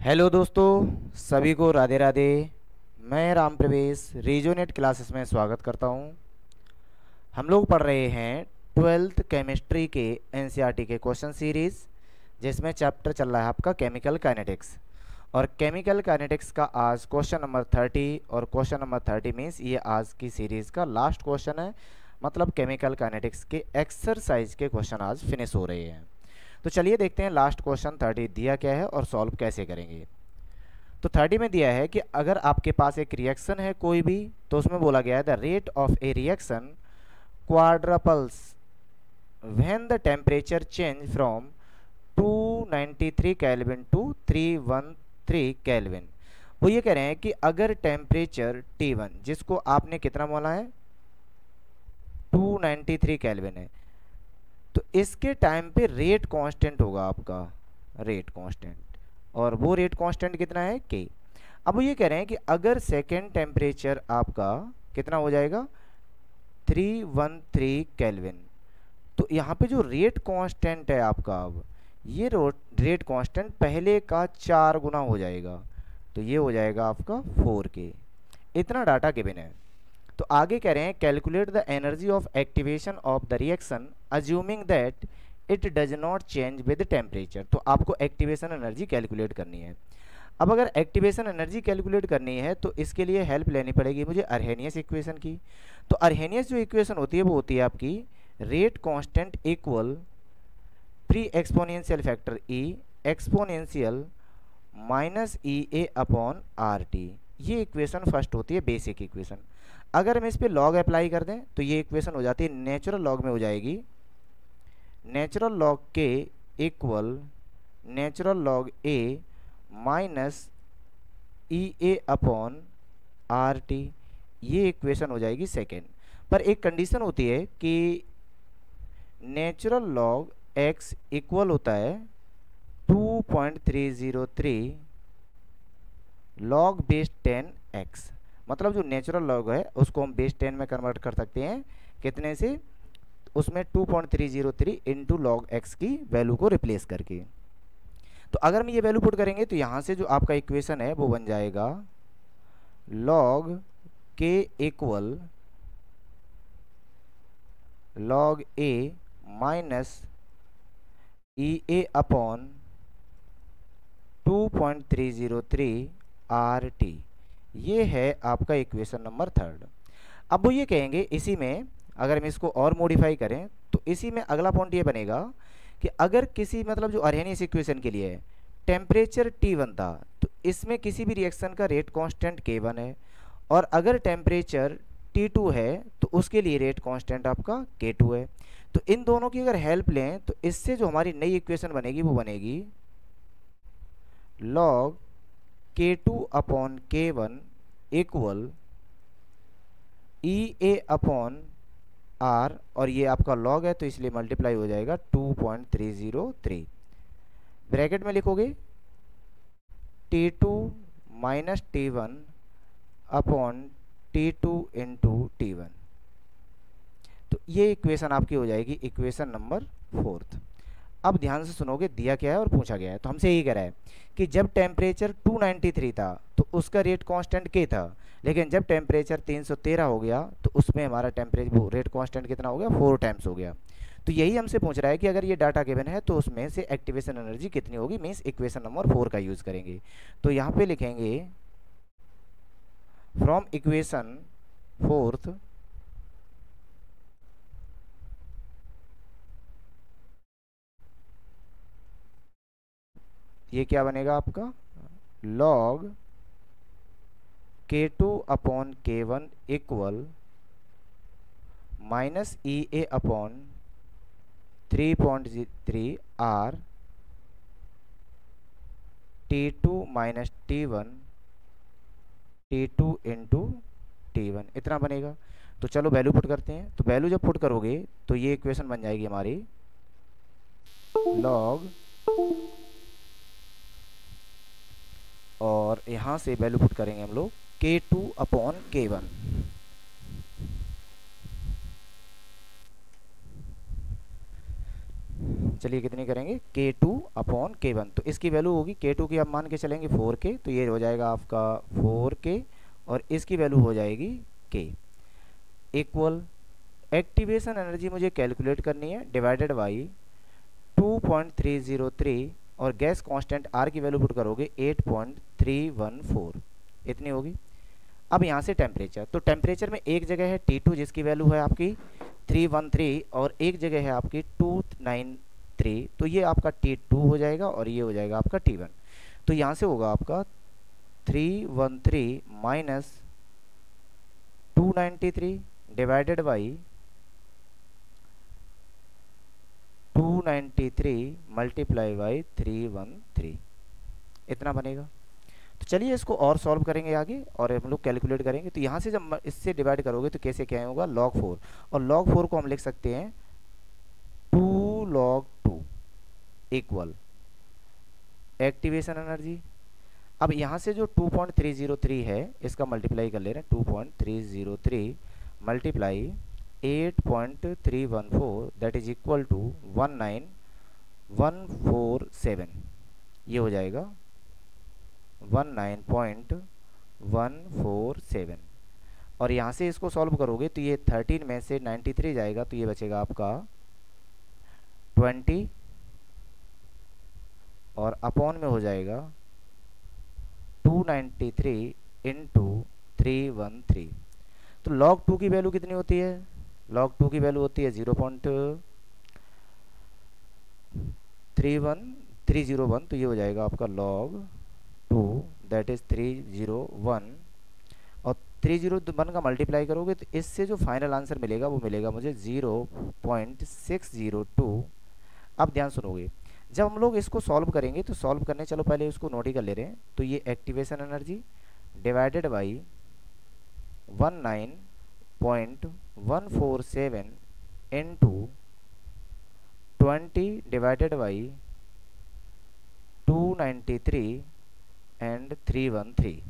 Hello दोस्तों, सभी को राधे राधे। मैं राम प्रवेश रीजोनेट क्लासेस में स्वागत करता हूं। हम लोग पढ़ रहे हैं ट्वेल्थ केमिस्ट्री के एनसीईआरटी के क्वेश्चन सीरीज़, जिसमें चैप्टर चल रहा है आपका केमिकल काइनेटिक्स। और केमिकल काइनेटिक्स का आज क्वेश्चन नंबर 30, और क्वेश्चन नंबर 30 मीन्स ये आज की सीरीज़ का लास्ट क्वेश्चन है। मतलब केमिकल काइनेटिक्स के एक्सरसाइज के क्वेश्चन आज फिनिश हो रहे हैं। तो चलिए देखते हैं लास्ट क्वेश्चन 30 दिया क्या है और सॉल्व कैसे करेंगे। तो 30 में दिया है कि अगर आपके पास एक रिएक्शन है कोई भी, तो उसमें बोला गया है the rate of a reaction quadruples when the temperature change from 293 kelvin to 313 kelvin. वो ये कह रहे हैं कि अगर टेम्परेचर T1 जिसको आपने कितना बोला है 293 केल्विन है, तो इसके टाइम पे रेट कांस्टेंट होगा आपका रेट कांस्टेंट, और वो रेट कांस्टेंट कितना है के। अब वो ये कह रहे हैं कि अगर सेकेंड टेम्परेचर आपका कितना हो जाएगा 313 केल्विन, तो यहाँ पे जो रेट कांस्टेंट है आपका, अब ये रेट कांस्टेंट पहले का 4 गुना हो जाएगा, तो ये हो जाएगा आपका 4K। इतना डाटा गिवन है। तो आगे कह रहे हैं calculate the energy of activation of the reaction assuming that it does not change with temperature. तो आपको एक्टिवेशन एनर्जी कैलकुलेट करनी है। अब अगर एक्टिवेशन एनर्जी कैलकुलेट करनी है तो इसके लिए हेल्प लेनी पड़ेगी मुझे अर्हेनियस इक्वेशन की। तो अर्हेनियस जो इक्वेशन होती है वो होती है आपकी rate constant equal pre exponential factor E exponential minus E A upon R T. ये इक्वेशन फर्स्ट होती है बेसिक इक्वेशन। अगर हम इस पे लॉग अप्लाई कर दें तो ये इक्वेशन हो जाती है नेचुरल लॉग में हो जाएगी नेचुरल लॉग के equal natural log A minus E A upon R T. ये इक्वेशन हो जाएगी सेकेंड। पर एक कंडीशन होती है कि नेचुरल लॉग एक्स इक्वल होता है 2.303 लॉग बेस 10x। मतलब जो नेचुरल लॉग है उसको हम बेस 10 में कन्वर्ट कर सकते हैं कितने से, उसमें 2.303 इंटू लॉग एक्स की वैल्यू को रिप्लेस करके। तो अगर हम ये वैल्यू पुट करेंगे तो यहाँ से जो आपका इक्वेशन है वो बन जाएगा लॉग के equal log A minus E A upon 2.303 are T. ये है आपका इक्वेशन नंबर 3। अब वो ये कहेंगे इसी में अगर हम इसको और मॉडिफाई करें तो इसी में अगला पॉइंट ये बनेगा कि अगर किसी मतलब जो अर्हेनियस इक्वेशन के लिए टेम्परेचर T1 था तो इसमें किसी भी रिएक्शन का रेट कांस्टेंट K1 है, और अगर टेम्परेचर T2 है तो उसके लिए रेट कांस्टेंट आपका K2 है। तो इन दोनों की अगर हेल्प लें तो इससे जो हमारी नई इक्वेशन बनेगी वो बनेगी log K2 upon K1 equal E A upon R, और ये आपका लॉग है तो इसलिए मल्टीप्लाई हो जाएगा 2.303। ब्रैकेट में लिखोगे T2 minus T1 upon T2 into T1। तो ये इक्वेशन आपकी हो जाएगी इक्वेशन नंबर 4। अब ध्यान से सुनोगे दिया क्या है और पूछा गया है। तो हमसे यही कह रहा है कि जब टेम्परेचर 293 था तो उसका रेट कांस्टेंट K था, लेकिन जब टेम्परेचर 313 हो गया तो उसमें हमारा टेम्परेचर रेट कांस्टेंट कितना हो गया 4 टाइम्स हो गया। तो यही हमसे पूछ रहा है कि अगर ये डाटा गिवन है तो उसमें से एक्टिवेशन एनर्जी कितनी होगी, मीन्स इक्वेशन नंबर 4 का यूज़ करेंगे। तो यहाँ पे लिखेंगे फ्रॉम इक्वेशन 4 ये क्या बनेगा आपका log K2 upon K1 equal minus E A upon 3.3 R T2 minus T1 T2 into T1 इतना बनेगा। तो चलो वैल्यू पुट करते हैं। तो वैल्यू जब पुट करोगे तो ये इक्वेशन बन जाएगी हमारी लॉग, और यहाँ से वैल्यू पुट करेंगे हम लोग K2 अपॉन K1। चलिए कितनी करेंगे, K2 अपॉन K1। तो इसकी वैल्यू होगी K2 की आप मान के चलेंगे 4K, तो ये हो जाएगा आपका 4K, और इसकी वैल्यू हो जाएगी K इक्वल एक्टिवेशन एनर्जी मुझे कैलकुलेट करनी है डिवाइडेड बाई 2.303, और गैस कांस्टेंट R की वैल्यू पुट करोगे 8.314, इतनी होगी। अब यहाँ से टेम्परेचर, तो टेम्परेचर में एक जगह है T2 जिसकी वैल्यू है आपकी 313, और एक जगह है आपकी 293, तो ये आपका T2 हो जाएगा और ये हो जाएगा आपका T1। तो यहाँ से होगा आपका 313 minus 293 divided by 293 multiply by 313, इतना बनेगा। तो चलिए इसको और सॉल्व करेंगे आगे, और हम लोग कैलकुलेट करेंगे। तो यहाँ से जब इससे डिवाइड करोगे तो कैसे क्या होगा, log 4, और log 4 को हम लिख सकते हैं 2 log 2 इक्वल एक्टिवेशन एनर्जी। अब यहाँ से जो 2.303 है इसका मल्टीप्लाई कर ले रहे हैं, 2.303 multiply 8.314 that is equal to 19147, ये हो जाएगा 19.147। और यहाँ से इसको सॉल्व करोगे तो ये 13 में से 93 जाएगा, तो ये बचेगा आपका 20, और अपॉन में हो जाएगा 293 इंटू 313। तो log 2 की वैल्यू कितनी होती है, log 2 की वैल्यू होती है 0.301, तो ये हो जाएगा आपका log 2 दैट इज 301, और 301 का मल्टीप्लाई करोगे तो इससे जो फाइनल आंसर मिलेगा वो मिलेगा मुझे 0.602। अब ध्यान सुनोगे, जब हम लोग इसको सॉल्व करेंगे तो सॉल्व करने चलो पहले उसको नोट ही कर ले रहे हैं। तो ये activation energy divided by 19.147 into 20 divided by 293 and 313।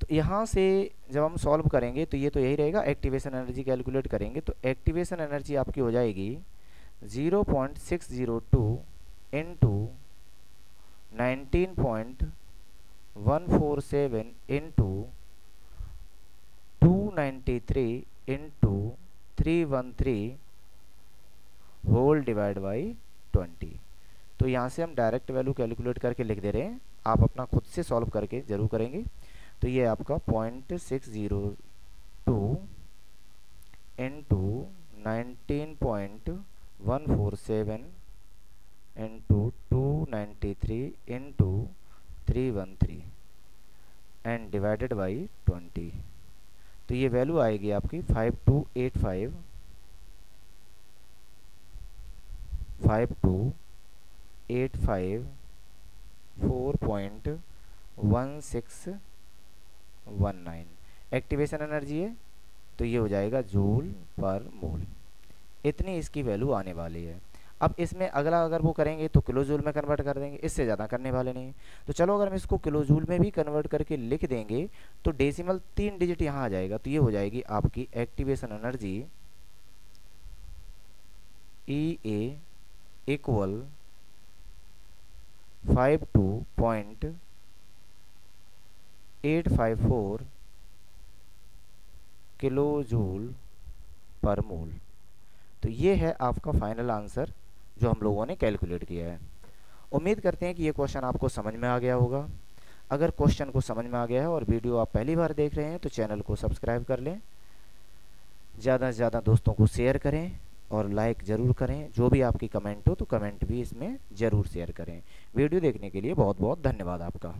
तो यहाँ से जब हम सॉल्व करेंगे तो ये तो यही रहेगा, एक्टिवेशन एनर्जी कैलकुलेट करेंगे तो एक्टिवेशन एनर्जी आपकी हो जाएगी 0.602 into 19.147 into 293 into 313 whole divide by 20। तो यहाँ से हम डायरेक्ट वैल्यू कैलकुलेट करके लिख दे रहे हैं, आप अपना खुद से सॉल्व करके जरूर करेंगे। तो ये आपका 0.602 into 19.147 into 293 into 313 and divided by 20। तो ये वैल्यू आएगी आपकी 5285 4.1619 एक्टिवेशन एनर्जी है, तो ये हो जाएगा जूल पर मोल, इतनी इसकी वैल्यू आने वाली है। अब इसमें अगला अगर वो करेंगे तो किलो जूल में कन्वर्ट कर देंगे, इससे ज़्यादा करने वाले नहीं। तो चलो अगर हम इसको किलो जूल में भी कन्वर्ट करके लिख देंगे तो डेसिमल 3 डिजिट यहाँ आ जाएगा, तो ये हो जाएगी आपकी activation energy EA equal 52.854 kilo joule per mole. तो ये है आपका फाइनल आंसर जो हम लोगों ने कैलकुलेट किया है। उम्मीद करते हैं कि ये क्वेश्चन आपको समझ में आ गया होगा। अगर क्वेश्चन को समझ में आ गया है और वीडियो आप पहली बार देख रहे हैं तो चैनल को सब्सक्राइब कर लें, ज़्यादा से ज़्यादा दोस्तों को शेयर करें और लाइक ज़रूर करें। जो भी आपकी कमेंट हो तो कमेंट भी इसमें ज़रूर शेयर करें। वीडियो देखने के लिए बहुत बहुत धन्यवाद आपका।